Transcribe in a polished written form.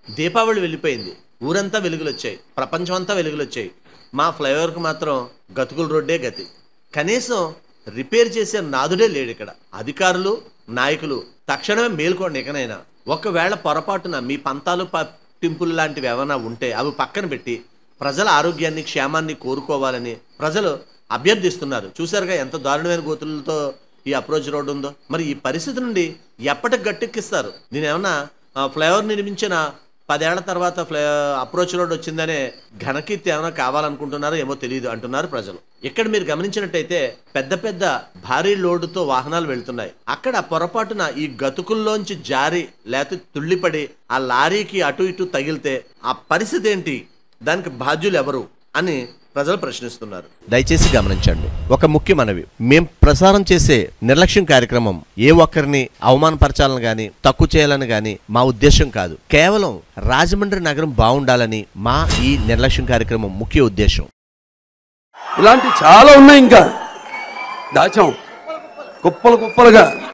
దీపావళి వెళ్ళిపోయింది, ఊరంతా వెలుగులొచ్చాయి, ప్రపంచం అంతా వెలుగులొచ్చాయి. మా ఫ్లైఓవర్కి మాత్రం గతుకుల రోడ్డే గతి. కనీసం రిపేర్ చేసే నాదుడే లేడు ఇక్కడ. అధికారులు, నాయకులు తక్షణమే మేల్కోండి. ఇకనైనా ఒకవేళ పొరపాటున మీ పంతాలు పట్టింపులు లాంటివి ఏమైనా ఉంటే అవి పక్కన పెట్టి ప్రజల ఆరోగ్యాన్ని, క్షేమాన్ని కోరుకోవాలని ప్రజలు అభ్యర్థిస్తున్నారు. చూశారుగా ఎంత దారుణమైన గోతులతో ఈ అప్రోచ్ రోడ్డు ఉందో. మరి ఈ పరిస్థితి నుండి ఎప్పటికి గట్టెక్కిస్తారు? దీని ఏమన్నా ఫ్లైఓవర్ నిర్మించిన 10 ఏళ్ల తర్వాత అప్రోచ్ రోడ్ వచ్చిందనే ఘనకీర్తి ఏమైనా కావాలనుకుంటున్నారో ఏమో తెలియదు అంటున్నారు ప్రజలు. ఇక్కడ మీరు గమనించినట్టయితే పెద్ద పెద్ద భారీ లోడుతో వాహనాలు వెళ్తున్నాయి. అక్కడ పొరపాటున ఈ గతుకుల్లోంచి జారి లేకపోతే తుళ్ళిపడి ఆ లారీకి అటు ఇటు తగిలితే ఆ పరిస్థితి ఏంటి? దానికి బాధ్యులు ఎవరు అని ప్రజలు ప్రశ్నిస్తున్నారు. దయచేసి గమనించండి, ఒక ముఖ్య మనవి. మేం ప్రసారం చేసే నిర్లక్ష్యం కార్యక్రమం ఏ ఒక్కరిని అవమానపరచాలని గాని, తక్కువ చేయాలని గాని మా ఉద్దేశం కాదు. కేవలం రాజమండ్రి నగరం బాగుండాలని మా ఈ నిర్లక్ష్యం కార్యక్రమం ముఖ్య ఉద్దేశం. ఇలాంటి చాలా ఉన్నాయి, ఇంకా దాచాం కుప్పలు కుప్పలుగా.